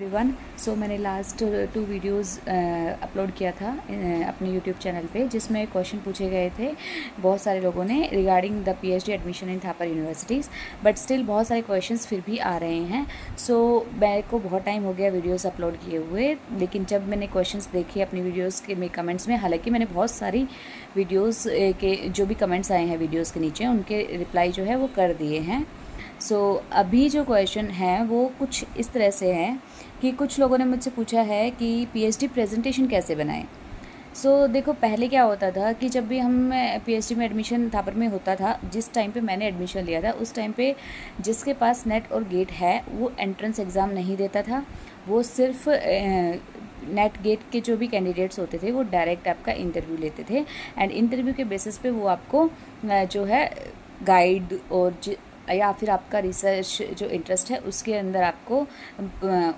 Everyone. मैंने last 2 videos upload किया था अपने यूट्यूब चैनल पे, जिसमें क्वेश्चन पूछे गए थे बहुत सारे लोगों ने regarding the PhD admission in Thapar universities. But still बहुत सारे क्वेश्चंस फिर भी आ रहे हैं। मेरे को बहुत टाइम हो गया वीडियोज़ अपलोड किए हुए, लेकिन जब मैंने क्वेश्चंस देखे अपनी वीडियोज़ के कमेंट्स में, हालांकि मैंने बहुत सारी वीडियोज़ के जो भी कमेंट्स आए हैं वीडियोज़ के नीचे, उनके रिप्लाई जो है वो कर दिए हैं। अभी जो क्वेश्चन है वो कुछ इस तरह से है कि कुछ लोगों ने मुझसे पूछा है कि पीएचडी प्रेजेंटेशन कैसे बनाएं। देखो, पहले क्या होता था कि जब भी हम पीएचडी में एडमिशन थापर में होता था, जिस टाइम पे मैंने एडमिशन लिया था उस टाइम पे जिसके पास नेट और गेट है वो एंट्रेंस एग्ज़ाम नहीं देता था। वो सिर्फ नेट गेट के जो भी कैंडिडेट्स होते थे वो डायरेक्ट आपका इंटरव्यू लेते थे, एंड इंटरव्यू के बेसिस पे वो आपको जो है गाइड और या फिर आपका रिसर्च जो इंटरेस्ट है उसके अंदर आपको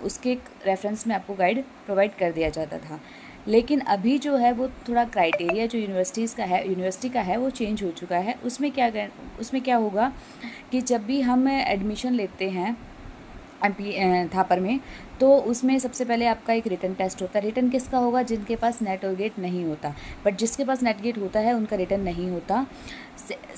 उसके रेफरेंस में आपको गाइड प्रोवाइड कर दिया जाता था। लेकिन अभी जो है वो थोड़ा क्राइटेरिया जो यूनिवर्सिटी का है वो चेंज हो चुका है। उसमें क्या होगा कि जब भी हम एडमिशन लेते हैं थापर में, तो उसमें सबसे पहले आपका एक रिटन टेस्ट होता है। रिटन किसका होगा? जिनके पास नेट और गेट नहीं होता। बट जिसके पास नेट गेट होता है उनका रिटन नहीं होता।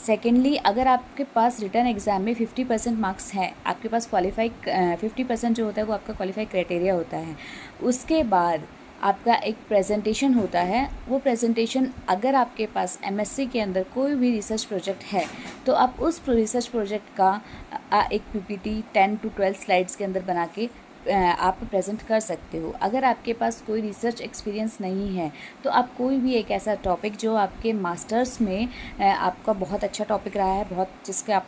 सेकेंडली, अगर आपके पास रिटन एग्ज़ाम में 50% मार्क्स हैं, आपके पास क्वालिफाई 50% जो होता है वो आपका क्वालिफाई क्राइटेरिया होता है। उसके बाद आपका एक प्रेजेंटेशन होता है। वो प्रेजेंटेशन, अगर आपके पास एमएससी के अंदर कोई भी रिसर्च प्रोजेक्ट है तो आप उस रिसर्च प्रोजेक्ट का एक पीपीटी 10 to 12 स्लाइड्स के अंदर बना के आप प्रेजेंट कर सकते हो। अगर आपके पास कोई रिसर्च एक्सपीरियंस नहीं है तो आप कोई भी एक ऐसा टॉपिक जो आपके मास्टर्स में आपका बहुत अच्छा टॉपिक रहा है, बहुत जिसके आप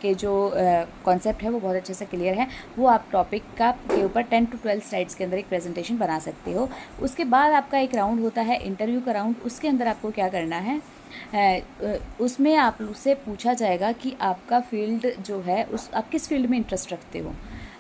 के जो कॉन्सेप्ट है वो बहुत अच्छे से क्लियर है, वो आप टॉपिक का के ऊपर 10 to 12 स्लाइड्स के अंदर एक प्रेजेंटेशन बना सकते हो। उसके बाद आपका एक राउंड होता है, इंटरव्यू का राउंड। उसके अंदर आपको क्या करना है, उसमें आप उससे पूछा जाएगा कि आपका फील्ड जो है आप किस फील्ड में इंटरेस्ट रखते हो।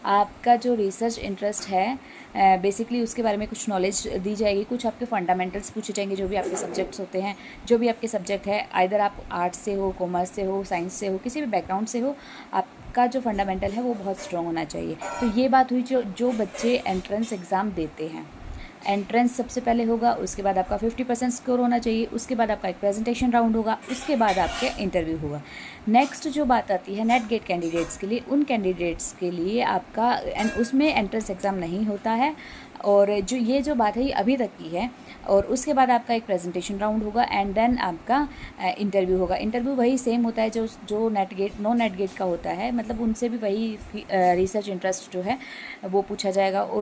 आपका जो रिसर्च इंटरेस्ट है बेसिकली उसके बारे में कुछ नॉलेज दी जाएगी, कुछ आपके फंडामेंटल्स पूछे जाएंगे, जो भी आपके सब्जेक्ट्स होते हैं, जो भी आपके सब्जेक्ट है, आइदर आप आर्ट्स से हो, कॉमर्स से हो, साइंस से हो, किसी भी बैकग्राउंड से हो, आपका जो फंडामेंटल है वो बहुत स्ट्रॉन्ग होना चाहिए। तो ये बात हुई जो बच्चे एंट्रेंस एग्ज़ाम देते हैं। एंट्रेंस सबसे पहले होगा, उसके बाद आपका 50% स्कोर होना चाहिए, उसके बाद आपका एक प्रेजेंटेशन राउंड होगा, उसके बाद आपके इंटरव्यू होगा। नेक्स्ट जो बात आती है नेट गेट कैंडिडेट्स के लिए, उन कैंडिडेट्स के लिए आपका उसमें एंट्रेंस एग्ज़ाम नहीं होता है। और जो बात है ये अभी तक की है। और उसके बाद आपका एक प्रेजेंटेशन राउंड होगा, एंड देन आपका इंटरव्यू होगा। इंटरव्यू वही सेम होता है जो NET GATE no NET GATE का होता है, मतलब उनसे भी वही रिसर्च इंटरेस्ट जो है वो पूछा जाएगा। और